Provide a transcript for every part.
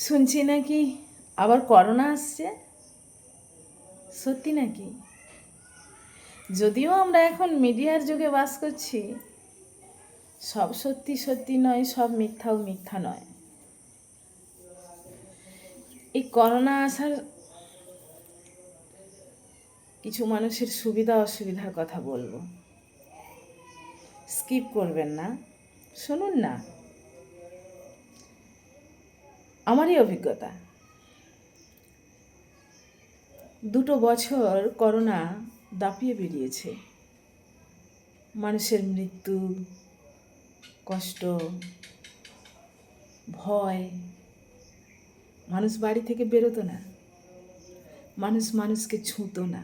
শুনছি নাকি আবার করোনা আসছে। সত্যি নাকি? যদিও আমরা এখন মিডিয়ার যুগে বাস করছি, সব সত্যি সত্যি নয়, সব মিথ্যাও মিথ্যা নয়। এই করোনা আসার কিছু মানুষের সুবিধা অসুবিধার কথা বলবো, স্কিপ করবেন না, শুনুন না। আমারই অভিজ্ঞতা, 2 বছর করোনা দাপিয়ে বেরিয়েছে। মানুষের মৃত্যু, কষ্ট, ভয়, মানুষ বাড়ি থেকে বেরোতো না, মানুষ মানুষকে ছুঁতো না।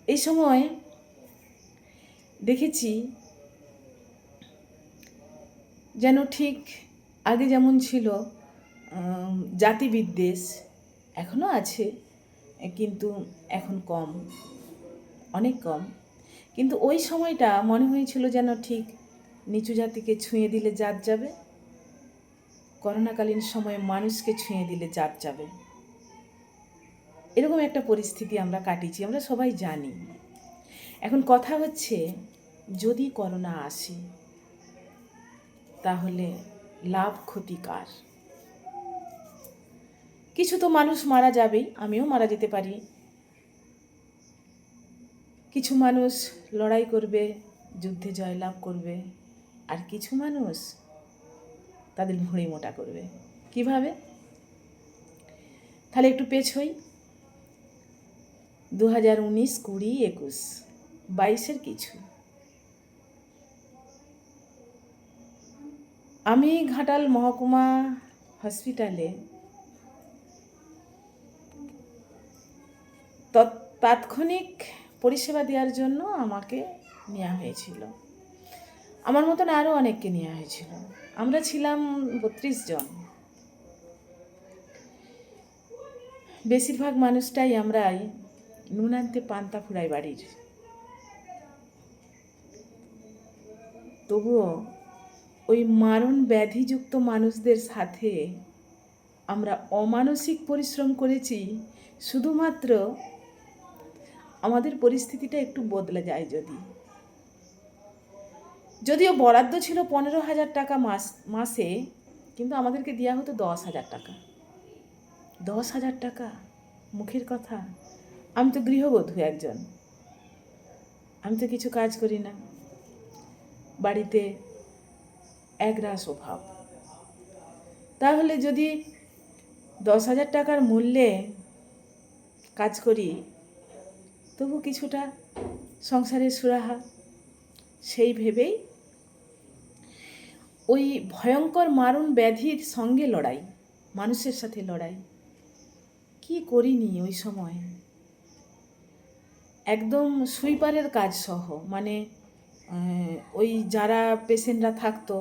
এই সময় দেখেছি যেন ঠিক আগে যেমন ছিল জাতিবিদ্বেষ, এখনও আছে, কিন্তু এখন কম, অনেক কম। কিন্তু ওই সময়টা মনে হয়েছিল যেন ঠিক নিচু জাতিকে ছুঁয়ে দিলে জাত যাবে, করোনাকালীন সময়ে মানুষকে ছুঁয়ে দিলে জাত যাবে। এরকম একটা পরিস্থিতি আমরা কাটিয়েছি, আমরা সবাই জানি। এখন কথা হচ্ছে, যদি করোনা আসে তাহলে লাভ ক্ষতি কার? কিছু তো মানুষ মারা যাবেই, আমিও মারা যেতে পারি। কিছু মানুষ লড়াই করবে, যুদ্ধে জয়লাভ করবে, আর কিছু মানুষ তাদের ভুঁড়ি মোটা করবে। কিভাবে? তাহলে একটু পেছই, 2019, 20, 21, 22-এর কিছু। আমি ঘাটাল মহকুমা হসপিটালে তাৎক্ষণিক পরিষেবা দেওয়ার জন্য আমাকে নেওয়া হয়েছিল। আমার মতন আরও অনেককে নেওয়া হয়েছিল। আমরা ছিলাম 32 জন। বেশিরভাগ মানুষটাই আমরাই নুন আনতে পান্তা ফুরাই বাড়ির। তবুও ওই মারণ ব্যাধিযুক্ত মানুষদের সাথে আমরা অমানসিক পরিশ্রম করেছি, শুধুমাত্র আমাদের পরিস্থিতিটা একটু বদলে যায়। যদিও বরাদ্দ ছিল 15,000 টাকা মাসে, কিন্তু আমাদেরকে দেওয়া হতো 10,000 টাকা। 10,000 টাকা, মুখের কথা। আমি তো গৃহবধূ একজন, আমি তো কিছু কাজ করি না, বাড়িতে একরাশ অভাব। তাহলে যদি 10,000 টাকার মূল্যে কাজ করি, তবু কিছুটা সংসারের সুরাহা, সেই ভেবেই ওই ভয়ঙ্কর মারণ ব্যাধির সঙ্গে লড়াই, মানুষের সাথে লড়াই। কি করিনি ওই সময়, একদম সুইপারের কাজ সহ, মানে ওই যারা পেশেন্টরা থাকতো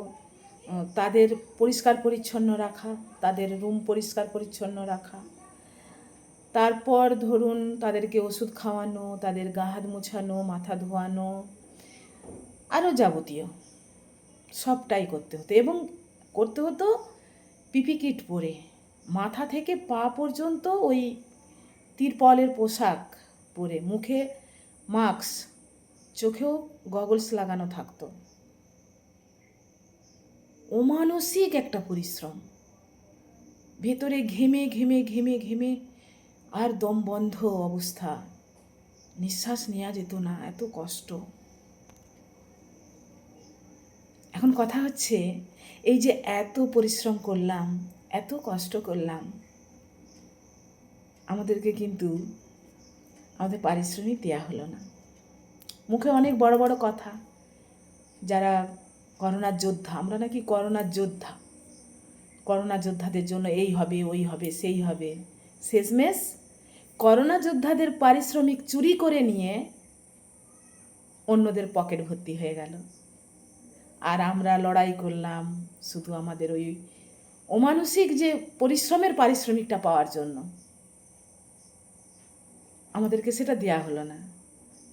তাদের পরিষ্কার পরিচ্ছন্ন রাখা, তাদের রুম পরিষ্কার পরিচ্ছন্ন রাখা, তারপর ধরুন তাদেরকে ওষুধ খাওয়ানো, তাদের গা হাত মোছানো, মাথা ধোয়ানো, আরও যাবতীয় সবটাই করতে হতো। এবং করতে হতো পিপি কিট পরে, মাথা থেকে পা পর্যন্ত ওই তিরপলের পোশাক পরে, মুখে মাস্ক, চোখেও গগলস লাগানো থাকতো। অমানসিক একটা পরিশ্রম, ভেতরে ঘেমে ঘেমে ঘেমে ঘেমে আর দম বন্ধ অবস্থা, নিঃশ্বাস নেওয়া যেত না, এত কষ্ট। এখন কথা হচ্ছে, এই যে এত পরিশ্রম করলাম, এত কষ্ট করলাম, আমাদেরকে কিন্তু আমাদের পারিশ্রমিক দেওয়া হলো না। মুখে অনেক বড় বড় কথা, যারা করোনার যোদ্ধা, আমরা নাকি করোনার যোদ্ধা, করোনা যোদ্ধাদের জন্য এই হবে, ওই হবে, সেই হবে। শেষমেশ করোনা যোদ্ধাদের পারিশ্রমিক চুরি করে নিয়ে অন্যদের পকেট ভর্তি হয়ে গেল। আর আমরা লড়াই করলাম শুধু আমাদের ওই অমানসিক যে পরিশ্রমের পারিশ্রমিকটা পাওয়ার জন্য, আমাদেরকে সেটা দেয়া হলো না।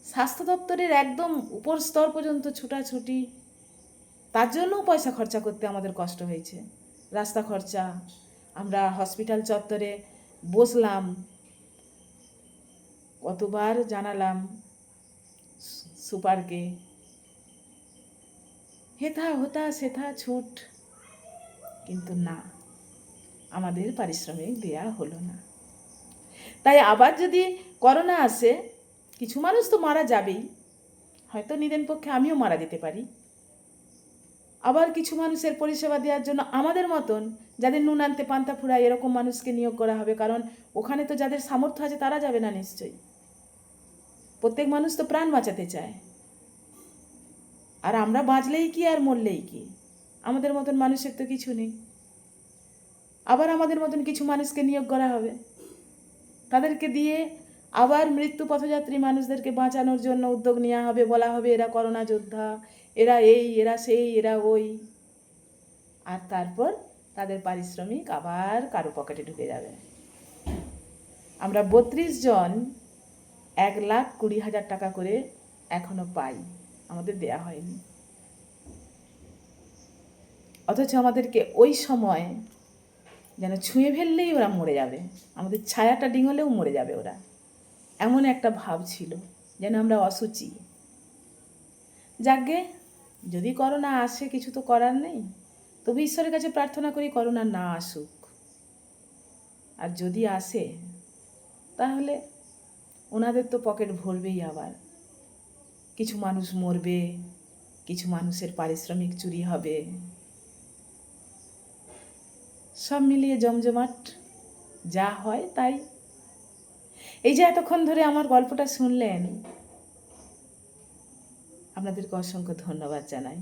স্বাস্থ্য দপ্তরের একদম উপর স্তর পর্যন্ত ছুটাছুটি, তার জন্যও পয়সা খরচা করতে আমাদের কষ্ট হয়েছে। রাস্তা খরচা। আমরা হসপিটাল চত্বরে বসলাম, কতবার জানালাম সুপারকে, হেথা হোতা সেথা ছুট, কিন্তু না, আমাদের পারিশ্রমিক দেয়া হলো না। তাই আবার যদি করোনা আসে, কিছু মানুষ তো মারা যাবেই, হয়তো নিদেন পক্ষে আমিও মারা যেতে পারি। আবার কিছু মানুষের পরিষেবা দেওয়ার জন্য আমাদের মতন যাদের নুন আনতে পান্তা ফুরায় এরকম মানুষকে নিয়োগ করা হবে, কারণ ওখানে তো যাদের সামর্থ্য আছে তারা যাবে না নিশ্চয়ই। প্রত্যেক মানুষ তো প্রাণ বাঁচাতে চায়, আর আমরা বাঁচলেই কি আর মরলেই কি, আমাদের মতন মানুষের তো কিছু নেই। আবার আমাদের মতন কিছু মানুষকে নিয়োগ করা হবে, তাদেরকে দিয়ে আবার মৃত্যু পথযাত্রী মানুষদেরকে বাঁচানোর জন্য উদ্যোগ নেওয়া হবে, বলা হবে এরা করোনা যোদ্ধা, এরা এই, এরা সেই, এরা ওই, আর তারপর তাদের পারিশ্রমিক আবার কারো পকেটে ঢুকে যাবে। আমরা 32 জন 1,20,000 টাকা করে এখনো পাই, আমাদের দেয়া হয়নি। অথচ আমাদেরকে ওই সময় যেন ছুঁয়ে ফেললেই ওরা মরে যাবে, আমাদের ছায়াটা ডিঙলেও মরে যাবে ওরা, এমন একটা ভাব ছিল, যেন আমরা অসুচি। যাকগে, যদি করোনা আসে কিছু তো করার নেই, তবে ঈশ্বরের কাছে প্রার্থনা করি করোনা না আসুক। আর যদি আসে তাহলে ওনাদের তো পকেট ভরবেই, আবার কিছু মানুষ মরবে, কিছু মানুষের পারিশ্রমিক চুরি হবে, সব মিলিয়ে জমজমাট যা হয় তাই। এই যে এতক্ষণ ধরে আমার গল্পটা শুনলেন, আপনাদেরকে অসংখ্য ধন্যবাদ জানাই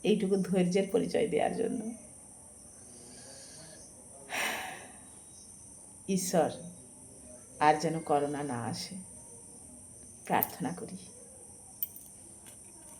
এইটুকু ধৈর্যের পরিচয় দেওয়ার জন্য। ঈশ্বর আর যেন করোনা না আসে প্রার্থনা করি।